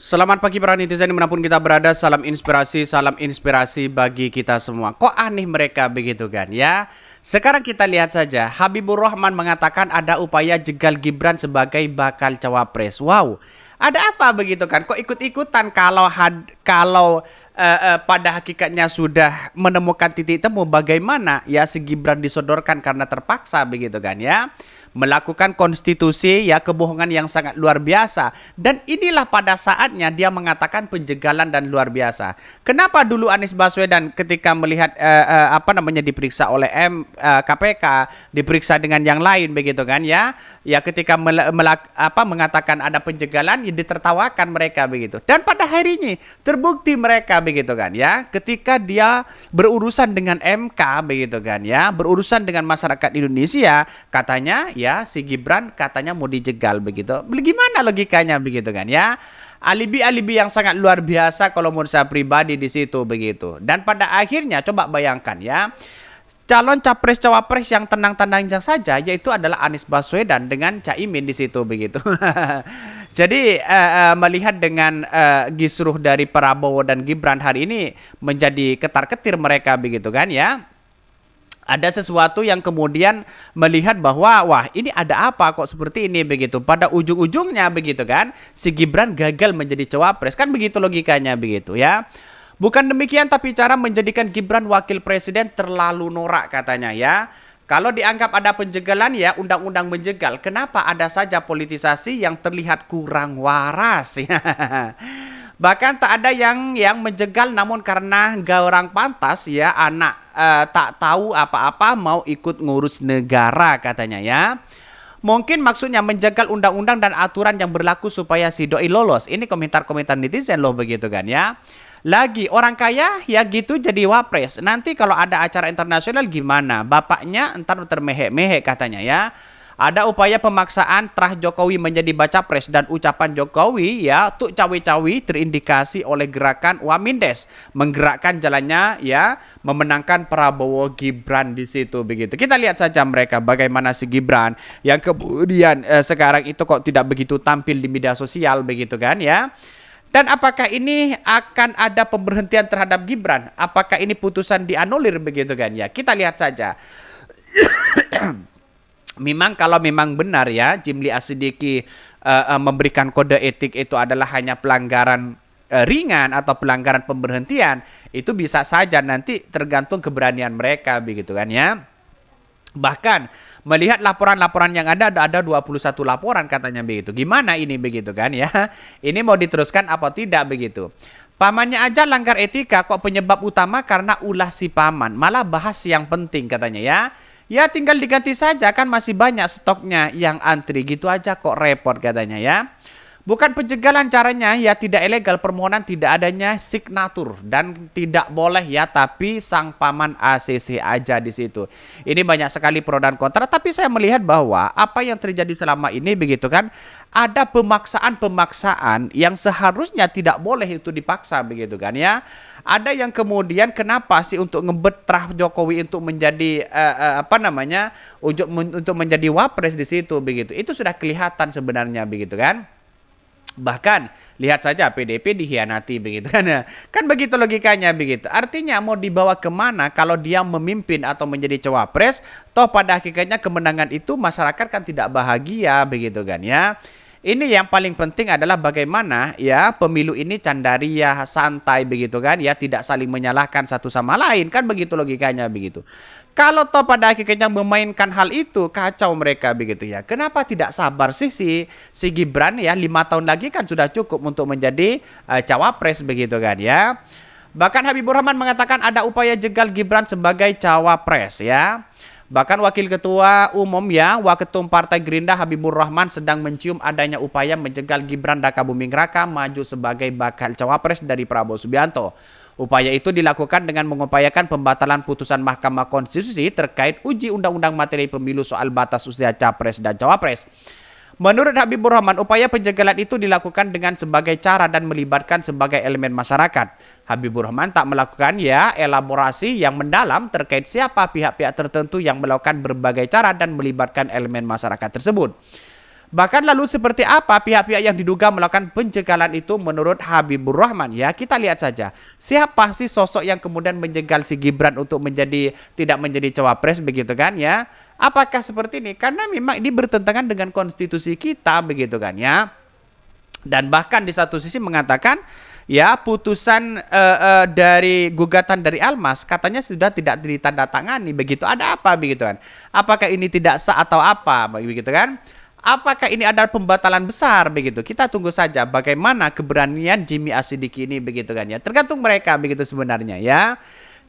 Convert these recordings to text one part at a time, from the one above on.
Selamat pagi para netizen dimanapun kita berada. Salam inspirasi bagi kita semua. Kok aneh mereka begitu kan ya? Sekarang kita lihat saja. Habibur Rahman mengatakan ada upaya jegal Gibran sebagai bakal cawapres. Wow, ada apa begitu kan? Kok ikut-ikutan kalau pada hakikatnya sudah menemukan titik temu bagaimana ya si Gibran disodorkan karena terpaksa begitu kan ya? Melakukan konstitusi ya, kebohongan yang sangat luar biasa, dan inilah pada saatnya dia mengatakan penjegalan dan luar biasa. Kenapa dulu Anies Baswedan ketika melihat diperiksa oleh KPK, diperiksa dengan yang lain begitu kan ya, ketika mengatakan ada penjegalan ya ditertawakan mereka begitu, dan pada hari ini terbukti mereka begitu kan ya, ketika dia berurusan dengan MK begitu kan ya, berurusan dengan masyarakat Indonesia, katanya ya si Gibran katanya mau dijegal begitu. Gimana logikanya begitu kan ya? Alibi-alibi yang sangat luar biasa kalau menurut saya pribadi di situ begitu. Dan pada akhirnya coba bayangkan ya, calon capres cawapres yang tenang-tenang saja yaitu adalah Anies Baswedan dengan Caimin di situ begitu. Jadi melihat dengan kisruh dari Prabowo dan Gibran hari ini menjadi ketar-ketir mereka begitu kan ya. Ada sesuatu yang kemudian melihat bahwa wah ini ada apa kok seperti ini begitu. Pada ujung-ujungnya begitu kan si Gibran gagal menjadi cawapres, kan begitu logikanya begitu ya. Bukan demikian, tapi cara menjadikan Gibran wakil presiden terlalu norak katanya ya. Kalau dianggap ada penjegalan ya undang-undang menjegal, kenapa ada saja politisasi yang terlihat kurang waras ya. Bahkan tak ada yang menjegal namun karena gak orang pantas ya, anak tak tahu apa-apa mau ikut ngurus negara katanya ya. Mungkin maksudnya menjegal undang-undang dan aturan yang berlaku supaya si doi lolos. Ini komentar-komentar netizen loh begitu kan ya. Lagi orang kaya ya gitu jadi wapres. Nanti kalau ada acara internasional gimana? Bapaknya entar termehek-mehek katanya ya. Ada upaya pemaksaan terah Jokowi menjadi baca pres, dan ucapan Jokowi ya tuh cawe-cawe terindikasi oleh gerakan Wamindes menggerakkan jalannya ya memenangkan Prabowo Gibran di situ begitu. Kita lihat saja mereka bagaimana si Gibran yang kemudian sekarang itu kok tidak begitu tampil di media sosial begitu kan ya. Dan apakah ini akan ada pemberhentian terhadap Gibran? Apakah ini putusan dianulir begitu kan ya? Kita lihat saja. Memang kalau memang benar ya Jimli Asidiki memberikan kode etik itu adalah hanya pelanggaran ringan atau pelanggaran pemberhentian, itu bisa saja nanti tergantung keberanian mereka begitu kan ya. Bahkan melihat laporan-laporan yang ada 21 laporan katanya begitu. Gimana ini begitu kan ya? Ini mau diteruskan apa tidak begitu? Pamannya aja langgar etika, kok penyebab utama karena ulah si paman. Malah bahas yang penting katanya ya. Ya tinggal diganti saja kan masih banyak stoknya yang antri, gitu aja kok repot katanya ya. Bukan penjegalan caranya ya, tidak ilegal, permohonan tidak adanya signatur dan tidak boleh ya, tapi sang paman ACC aja di situ. Ini banyak sekali pro dan kontra, tapi saya melihat bahwa apa yang terjadi selama ini begitu kan, ada pemaksaan-pemaksaan yang seharusnya tidak boleh itu dipaksa begitu kan ya. Ada yang kemudian kenapa sih untuk ngebet terah Jokowi untuk menjadi untuk menjadi wapres di situ begitu. Itu sudah kelihatan sebenarnya begitu kan. Bahkan lihat saja PDP dikhianati begitu kan. Kan begitu logikanya begitu. Artinya mau dibawa kemana kalau dia memimpin atau menjadi cawapres, toh pada hakikatnya kemenangan itu masyarakat kan tidak bahagia begitu kan ya. Ini yang paling penting adalah bagaimana ya pemilu ini candaria santai begitu kan ya, tidak saling menyalahkan satu sama lain, kan begitu logikanya begitu. Kalau toh pada akhirnya memainkan hal itu kacau mereka begitu ya. Kenapa tidak sabar sih si Gibran ya, 5 tahun lagi kan sudah cukup untuk menjadi cawapres begitu kan ya. Bahkan Habibur Rahman mengatakan ada upaya jegal Gibran sebagai cawapres ya. Bahkan Wakil Ketua Umum ya, Waketum Partai Gerindra Habibur Rahman sedang mencium adanya upaya menjegal Gibran Rakabuming Raka maju sebagai bakal cawapres dari Prabowo Subianto. Upaya itu dilakukan dengan mengupayakan pembatalan putusan Mahkamah Konstitusi terkait uji undang-undang materi pemilu soal batas usia capres dan cawapres. Menurut Habibur Rahman, upaya penjegalan itu dilakukan dengan sebagai cara dan melibatkan sebagai elemen masyarakat. Habibur Rahman tak melakukan ya elaborasi yang mendalam terkait siapa pihak-pihak tertentu yang melakukan berbagai cara dan melibatkan elemen masyarakat tersebut. Bahkan lalu seperti apa pihak-pihak yang diduga melakukan penjegalan itu menurut Habibur Rahman? Ya, kita lihat saja. Siapa sih sosok yang kemudian menjegal si Gibran untuk tidak menjadi cawapres begitu kan ya? Apakah seperti ini? Karena memang ini bertentangan dengan konstitusi kita begitu kan ya. Dan bahkan di satu sisi mengatakan ya putusan dari gugatan dari Almas katanya sudah tidak ditandatangani begitu. Ada apa begitu kan? Apakah ini tidak sah atau apa begitu kan? Apakah ini adalah pembatalan besar begitu? Kita tunggu saja bagaimana keberanian Jimmy Asidiki ini begitu kan ya. Tergantung mereka begitu sebenarnya ya.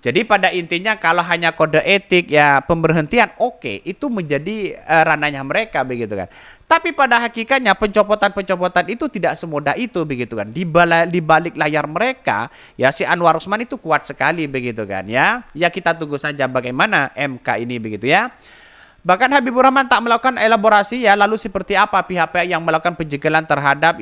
Jadi pada intinya kalau hanya kode etik ya pemberhentian oke, itu menjadi ranahnya mereka begitu kan. Tapi pada hakikatnya pencopotan-pencopotan itu tidak semudah itu begitu kan. Di balik layar mereka ya si Anwar Usman itu kuat sekali begitu kan ya. Ya kita tunggu saja bagaimana MK ini begitu ya. Bahkan Habibur Rahman tak melakukan elaborasi ya lalu seperti apa pihak-pihak yang melakukan penjegalan terhadap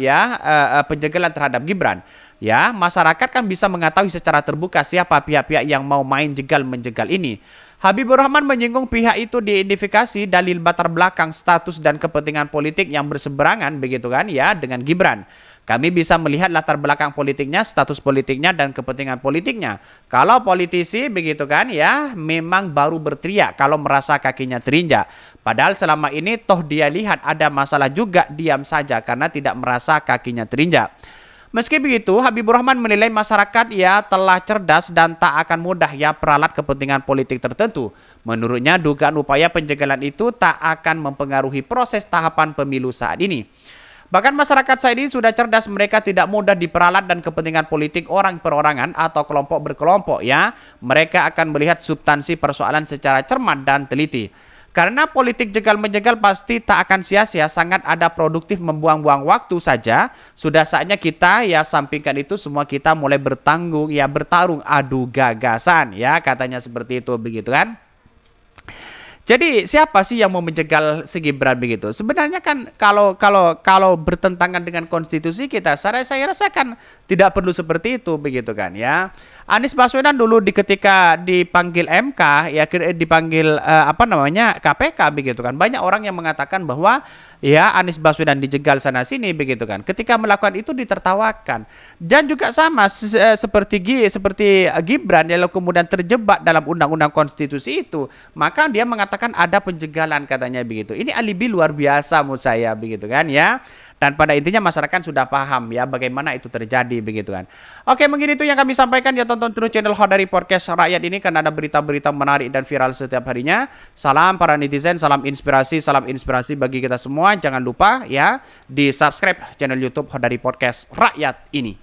penjegalan terhadap Gibran. Ya, masyarakat kan bisa mengetahui secara terbuka siapa pihak-pihak yang mau main jegal menjegal ini. Habibur Rahman menyinggung pihak itu diidentifikasi dalil latar belakang status dan kepentingan politik yang berseberangan begitu kan ya dengan Gibran. Kami bisa melihat latar belakang politiknya, status politiknya, dan kepentingan politiknya. Kalau politisi begitu kan ya, memang baru berteriak kalau merasa kakinya terinjak. Padahal selama ini toh dia lihat ada masalah juga diam saja karena tidak merasa kakinya terinjak. Meski begitu, Habibur Rahman menilai masyarakat ya telah cerdas dan tak akan mudah ya peralat kepentingan politik tertentu. Menurutnya, dugaan upaya penjegalan itu tak akan mempengaruhi proses tahapan pemilu saat ini. Bahkan masyarakat saat ini sudah cerdas, mereka tidak mudah diperalat dan kepentingan politik orang perorangan atau kelompok berkelompok ya. Mereka akan melihat substansi persoalan secara cermat dan teliti. Karena politik jegal-menjegal pasti tak akan sia-sia, sangat ada produktif membuang-buang waktu saja. Sudah saatnya kita ya sampingkan itu semua, kita mulai bertarung adu gagasan ya, katanya seperti itu begitu kan. Jadi siapa sih yang mau menjegal si Gibran begitu? Sebenarnya kan kalau bertentangan dengan konstitusi kita, saya rasa kan tidak perlu seperti itu begitu kan ya. Anies Baswedan dulu ketika dipanggil MK ya dipanggil KPK begitu kan. Banyak orang yang mengatakan bahwa ya Anies Baswedan dijegal sana sini begitu kan. Ketika melakukan itu ditertawakan. Dan juga sama seperti Gibran yang kemudian terjebak dalam undang-undang konstitusi itu, maka dia mengatakan ada penjegalan katanya begitu. Ini alibi luar biasa menurut saya begitu kan ya. Dan pada intinya masyarakat sudah paham ya bagaimana itu terjadi begitu kan. Oke, mungkin itu yang kami sampaikan ya, tonton terus channel Khodari Podcast Rakyat ini karena ada berita-berita menarik dan viral setiap harinya. Salam para netizen, salam inspirasi bagi kita semua. Jangan lupa ya di subscribe channel YouTube Khodari Podcast Rakyat ini.